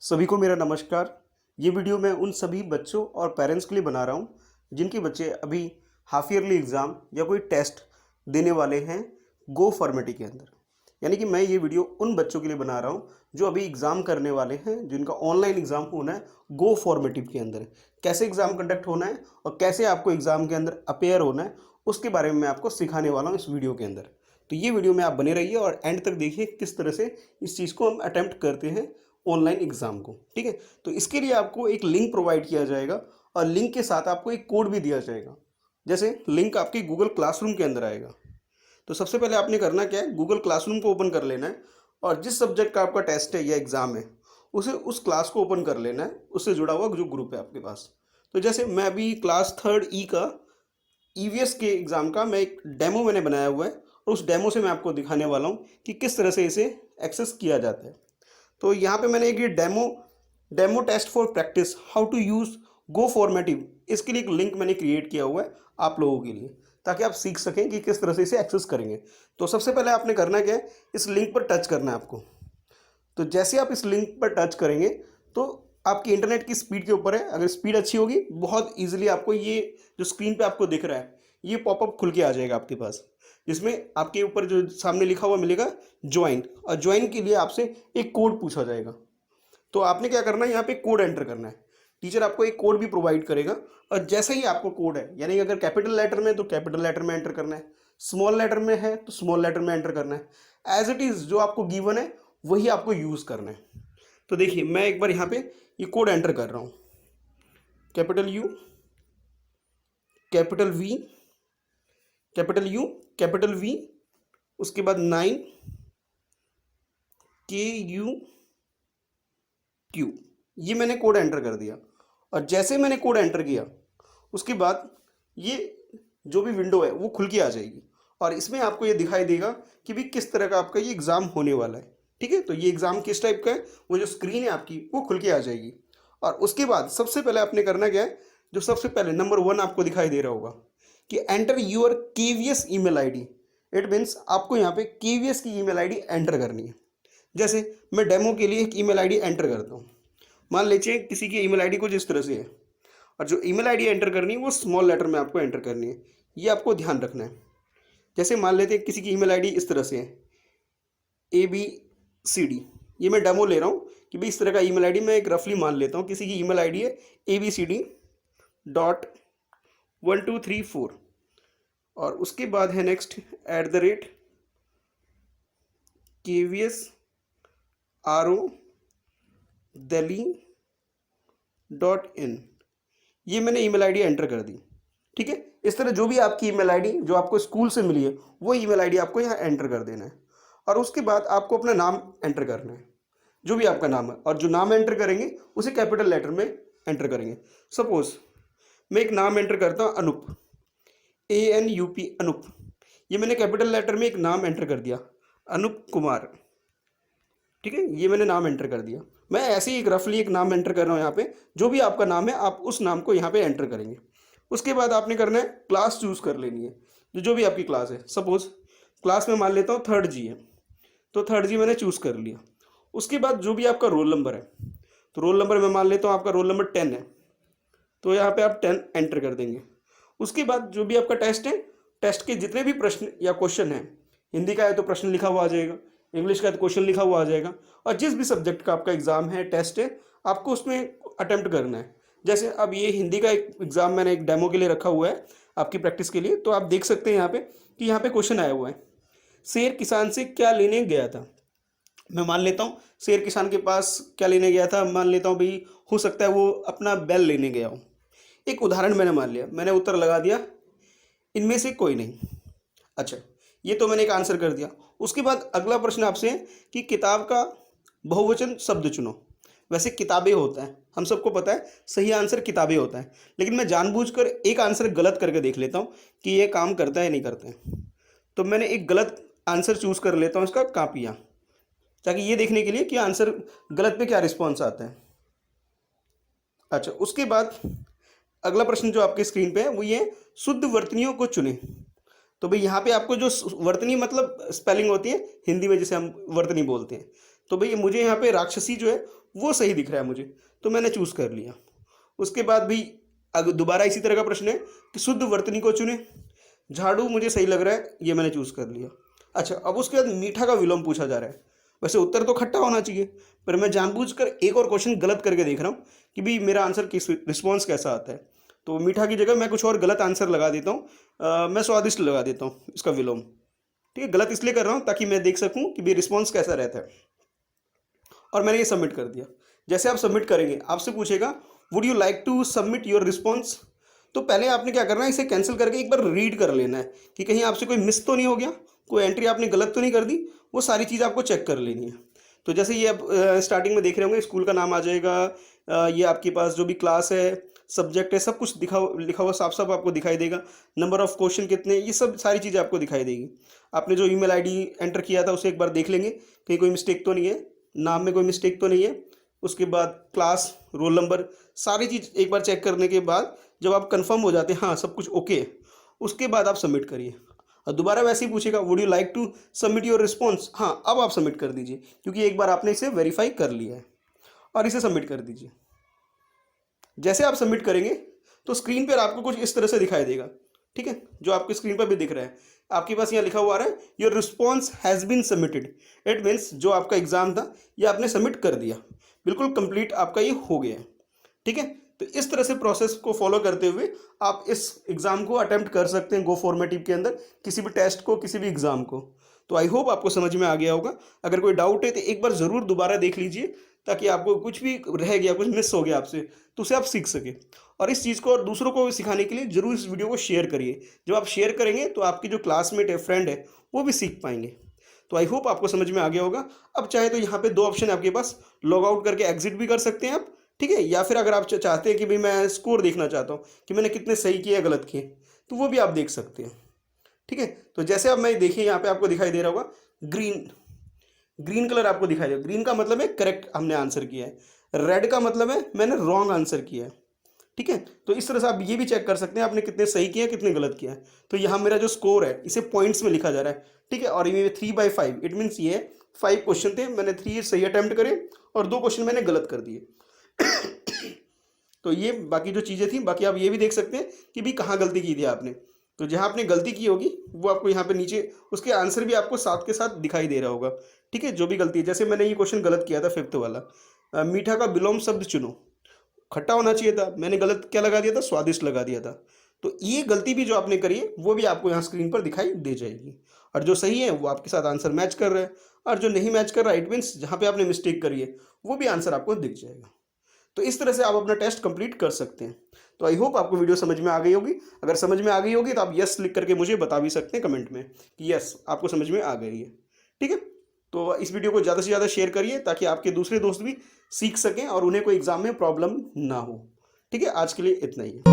सभी को मेरा नमस्कार। ये वीडियो मैं उन सभी बच्चों और पेरेंट्स के लिए बना रहा हूँ जिनके बच्चे अभी हाफ ईयरली एग्ज़ाम या कोई टेस्ट देने वाले हैं गो फॉर्मेटी के अंदर। यानी कि मैं ये वीडियो उन बच्चों के लिए बना रहा हूँ जो अभी एग्ज़ाम करने वाले हैं, जिनका ऑनलाइन एग्ज़ाम होना है गो फॉर्मेटिव के अंदर। कैसे एग्ज़ाम कंडक्ट होना है और कैसे आपको एग्ज़ाम के अंदर अपेयर होना है, उसके बारे में मैं आपको सिखाने वाला हूँ इस वीडियो के अंदर। तो ये वीडियो में आप बने रहिए और एंड तक देखिए किस तरह से इस चीज़ को हम अटेम्प्ट करते हैं ऑनलाइन एग्ज़ाम को। ठीक है, तो इसके लिए आपको एक लिंक प्रोवाइड किया जाएगा और लिंक के साथ आपको एक कोड भी दिया जाएगा। जैसे लिंक आपके गूगल क्लासरूम के अंदर आएगा, तो सबसे पहले आपने करना क्या है, गूगल क्लासरूम को ओपन कर लेना है और जिस सब्जेक्ट का आपका टेस्ट है या एग्ज़ाम है उसे उस क्लास को ओपन कर लेना है, उससे जुड़ा हुआ जो ग्रुप है आपके पास। तो जैसे मैं अभी क्लास 3rd ई का ईवीएस के एग्ज़ाम का मैं एक डेमो मैंने बनाया हुआ है और उस डेमो से मैं आपको दिखाने वाला हूँ कि किस तरह से इसे एक्सेस किया जाता है। तो यहाँ पे मैंने एक ये demo test for practice how to use go formative, इसके लिए एक लिंक मैंने क्रिएट किया हुआ है आप लोगों के लिए, ताकि आप सीख सकें कि किस तरह से इसे एक्सेस करेंगे। तो सबसे पहले आपने करना क्या है, इस लिंक पर टच करना है आपको। तो जैसे आप इस लिंक पर टच करेंगे तो आपकी इंटरनेट की स्पीड के ऊपर है, अगर स्पीड अच्छी होगी बहुत ईजिली आपको ये जो स्क्रीन पे आपको दिख रहा है ये पॉपअप खुल के आ जाएगा आपके पास, जिसमें आपके ऊपर जो सामने लिखा हुआ मिलेगा ज्वाइन, और ज्वाइन के लिए आपसे एक कोड पूछा जाएगा। तो आपने क्या करना है, यहाँ पे कोड एंटर करना है। टीचर आपको एक कोड भी प्रोवाइड करेगा और जैसे ही आपको कोड है, यानी अगर कैपिटल लेटर में तो कैपिटल लेटर में एंटर करना है, स्मॉल लेटर में है तो स्मॉल लेटर में एंटर करना है। एज इट इज़ जो आपको गिवन है वही आपको यूज़ करना है। तो देखिए मैं एक बार यहाँ पे ये कोड एंटर कर रहा हूँ, capital you, capital V, capital you, capital V, उसके बाद 9 KU Q, ये मैंने कोड एंटर कर दिया। और जैसे मैंने कोड एंटर किया उसके बाद ये जो भी विंडो है वो खुल के आ जाएगी और इसमें आपको ये दिखाई देगा कि भी किस तरह का आपका ये एग्ज़ाम होने वाला है। ठीक है, तो ये एग्ज़ाम किस टाइप का है, वो जो स्क्रीन है आपकी वो खुल के आ जाएगी। और उसके बाद सबसे पहले आपने करना क्या है, जो सबसे पहले नंबर 1 आपको दिखाई दे रहा होगा कि enter your KVS email ID. It means आपको यहाँ पे KVS की ईमेल आईडी एंटर करनी है। जैसे मैं डेमो के लिए एक ईमेल आईडी एंटर करता हूँ, मान लीजिए किसी की ईमेल आईडी कुछ इस तरह से है और जो ईमेल आईडी एंटर करनी है वो स्मॉल लेटर में आपको एंटर करनी है, ये आपको ध्यान रखना है। जैसे मान लेते हैं किसी की ईमेल आईडी इस तरह से है ABCD, ये मैं डेमो ले रहा हूँ कि भाई इस तरह का ईमेल आईडी मैं एक रफली मान लेता हूँ, किसी की ईमेल आईडी है ABCD.1234 और उसके बाद है नेक्स्ट @KVS RO Delhi.in, ये मैंने ईमेल आईडी एंटर कर दी। ठीक है, इस तरह जो भी आपकी ईमेल आईडी जो आपको स्कूल से मिली है वो ईमेल आईडी आपको यहाँ एंटर कर देना है। और उसके बाद आपको अपना नाम एंटर करना है, जो भी आपका नाम है, और जो नाम एंटर करेंगे उसे कैपिटल लेटर में एंटर करेंगे। सपोज मैं एक नाम एंटर करता हूँ अनूप, ANUP अनूप, ये मैंने कैपिटल लेटर में एक नाम एंटर कर दिया, अनूप कुमार। ठीक है, ये मैंने नाम एंटर कर दिया। मैं ऐसे ही एक रफली एक नाम एंटर कर रहा हूँ यहाँ पे, जो भी आपका नाम है आप उस नाम को यहाँ पे एंटर करेंगे। उसके बाद आपने करना है क्लास चूज़ कर लेनी है, जो भी आपकी क्लास है। सपोज क्लास में मान लेता हूँ 3rd G है, तो 3rd G मैंने चूज़ कर लिया। उसके बाद जो भी आपका रोल नंबर है, तो रोल नंबर मैं मान लेता हूँ आपका रोल नंबर 10 है, तो यहाँ पे आप 10 एंटर कर देंगे। उसके बाद जो भी आपका टेस्ट है, टेस्ट के जितने भी प्रश्न या क्वेश्चन हैं, हिंदी का है तो प्रश्न लिखा हुआ आ जाएगा, इंग्लिश का है तो क्वेश्चन लिखा हुआ आ जाएगा, और जिस भी सब्जेक्ट का आपका एग्ज़ाम है, टेस्ट है, आपको उसमें अटेम्प्ट करना है। जैसे अब ये हिंदी का एक एग्ज़ाम मैंने एक डेमो के लिए रखा हुआ है आपकी प्रैक्टिस के लिए, तो आप देख सकते हैं यहाँ पे कि यहाँ पे क्वेश्चन आया हुआ है, शेर किसान से क्या लेने गया था। मैं मान लेता हूँ शेर किसान के पास क्या लेने गया था, मान लेता हूँ भाई हो सकता है वो अपना बैल लेने गया हो। एक उदाहरण मैंने मान लिया, मैंने उत्तर लगा दिया इनमें से कोई नहीं। अच्छा, ये तो मैंने एक आंसर कर दिया। उसके बाद अगला प्रश्न आपसे है कि किताब का बहुवचन शब्द चुनो। वैसे किताबें होता है, हम सबको पता है सही आंसर किताबें होता है, लेकिन मैं जानबूझकर एक आंसर गलत करके देख लेता हूँ कि ये काम करता है नहीं करता है। तो मैंने एक गलत आंसर चूज़ कर लेता हूँ इसका कापियाँ, ताकि ये देखने के लिए कि आंसर गलत पे क्या रिस्पॉन्स आता है। अच्छा, उसके बाद अगला प्रश्न जो आपके स्क्रीन पे है वो ये शुद्ध वर्तनियों को चुने। तो भाई यहाँ पे आपको जो वर्तनी मतलब स्पेलिंग होती है हिंदी में जिसे हम वर्तनी बोलते हैं, तो भाई मुझे यहाँ पे राक्षसी जो है वो सही दिख रहा है मुझे, तो मैंने चूज़ कर लिया। उसके बाद भी अगर दोबारा इसी तरह का प्रश्न है कि शुद्ध वर्तनी को चुने, झाड़ू मुझे सही लग रहा है, ये मैंने चूज़ कर लिया। अच्छा, अब उसके बाद मीठा का विलोम पूछा जा रहा है। वैसे उत्तर तो खट्टा होना चाहिए, पर मैं जानबूझकर एक और क्वेश्चन गलत करके देख रहा हूँ कि भाई मेरा आंसर किस रिस्पॉन्स कैसा आता है। तो मीठा की जगह मैं कुछ और गलत आंसर लगा देता हूँ, मैं स्वादिष्ट लगा देता हूँ इसका विलोम। ठीक है, गलत इसलिए कर रहा हूँ ताकि मैं देख सकूँ कि भाई रिस्पॉन्स कैसा रहता है। और मैंने ये सबमिट कर दिया। जैसे आप सबमिट करेंगे आपसे पूछेगा would you like to submit your response. तो पहले आपने क्या करना है, इसे कैंसिल करके एक बार रीड कर लेना है कि कहीं आपसे कोई मिस तो नहीं हो गया, कोई एंट्री आपने गलत तो नहीं कर दी, वो सारी चीज़ आपको चेक कर लेनी है। तो जैसे ये आप स्टार्टिंग में देख रहे होंगे, स्कूल का नाम आ जाएगा, ये आपके पास जो भी क्लास है, सब्जेक्ट है, सब कुछ लिखा हुआ साफ साफ आपको दिखाई देगा। नंबर ऑफ क्वेश्चन कितने, ये सब सारी चीज़ें आपको दिखाई देगी। आपने जो ईमेल आईडी एंटर किया था उसे एक बार देख लेंगे, कहीं कोई मिस्टेक तो नहीं है, नाम में कोई मिस्टेक तो नहीं है। उसके बाद क्लास, रोल नंबर, सारी चीज़ एक बार चेक करने के बाद जब आप कंफर्म हो जाते हैं हाँ सब कुछ ओके, उसके बाद आप सबमिट करिए। और दोबारा वैसे ही पूछेगा would you like to submit your response, हाँ अब आप सबमिट कर दीजिए क्योंकि एक बार आपने इसे वेरीफाई कर लिया है, और इसे सबमिट कर दीजिए। जैसे आप सबमिट करेंगे तो स्क्रीन पर आपको कुछ इस तरह से दिखाई देगा। ठीक है, जो आपकी स्क्रीन पर भी दिख रहा है, आपके पास यहाँ लिखा हुआ आ रहा है your response has been submitted. It means जो आपका एग्जाम था ये आपने सबमिट कर दिया, बिल्कुल कंप्लीट आपका ये हो गया है। ठीक है, तो इस तरह से प्रोसेस को फॉलो करते हुए आप इस एग्ज़ाम को अटेम्प्ट कर सकते हैं गो फॉर्मेटिव के अंदर, किसी भी टेस्ट को, किसी भी एग्ज़ाम को। तो आई होप आपको समझ में आ गया होगा। अगर कोई डाउट है तो एक बार ज़रूर दोबारा देख लीजिए, ताकि आपको कुछ भी रह गया, कुछ मिस हो गया आपसे, तो उसे आप सीख सके। और इस चीज़ को और दूसरों को सिखाने के लिए ज़रूर इस वीडियो को शेयर करिए। जब आप शेयर करेंगे तो आपकी जो क्लासमेट है, फ्रेंड है, वो भी सीख पाएंगे। तो आई होप आपको समझ में आ गया होगा। अब चाहे तो यहाँ पे दो ऑप्शन है आपके पास, लॉग आउट करके एग्जिट भी कर सकते हैं आप। ठीक है, या फिर अगर आप चाहते हैं कि भाई मैं स्कोर देखना चाहता हूँ कि मैंने कितने सही किए या गलत किए, तो वो भी आप देख सकते हैं। ठीक है, तो जैसे अब मैं देखिए यहाँ पे आपको दिखाई दे रहा होगा ग्रीन, ग्रीन कलर आपको दिखाई देगा। ग्रीन का मतलब है करेक्ट हमने आंसर किया है, रेड का मतलब है मैंने रॉन्ग आंसर किया है। ठीक है, तो इस तरह से आप ये भी चेक कर सकते हैं आपने कितने सही किया, कितने गलत किया है। तो यहाँ मेरा जो स्कोर है इसे पॉइंट्स में लिखा जा रहा है। ठीक है, और ये 3/5, इट मीन्स ये 5 क्वेश्चन थे, मैंने 3 सही अटैम्प्ट करे और 2 क्वेश्चन मैंने गलत कर दिए। तो ये बाकी जो चीज़ें थी, बाकी आप ये भी देख सकते हैं कि भी कहाँ गलती की थी आपने। तो जहाँ आपने गलती की होगी वो आपको यहाँ पे नीचे उसके आंसर भी आपको साथ के साथ दिखाई दे रहा होगा। ठीक है, जो भी गलती है, जैसे मैंने ये क्वेश्चन गलत किया था 5th वाला, मीठा का विलोम शब्द चुनो, खट्टा होना चाहिए था, मैंने गलत क्या लगा दिया था, स्वादिष्ट लगा दिया था। तो ये गलती भी जो आपने करी है वो भी आपको यहाँ स्क्रीन पर दिखाई दे जाएगी। और जो सही है वो आपके साथ आंसर मैच कर रहा है, और जो नहीं मैच कर रहा है इट मीन्स जहाँ पे आपने मिस्टेक करी है वो भी आंसर आपको दिख जाएगा। तो इस तरह से आप अपना टेस्ट कंप्लीट कर सकते हैं। तो आई होप आपको वीडियो समझ में आ गई होगी। अगर समझ में आ गई होगी तो आप यस लिख करके मुझे बता भी सकते हैं कमेंट में कि यस आपको समझ में आ गई है। ठीक है, तो इस वीडियो को ज़्यादा से ज़्यादा शेयर करिए ताकि आपके दूसरे दोस्त भी सीख सकें और उन्हें कोई एग्ज़ाम में प्रॉब्लम ना हो। ठीक है, आज के लिए इतना ही है।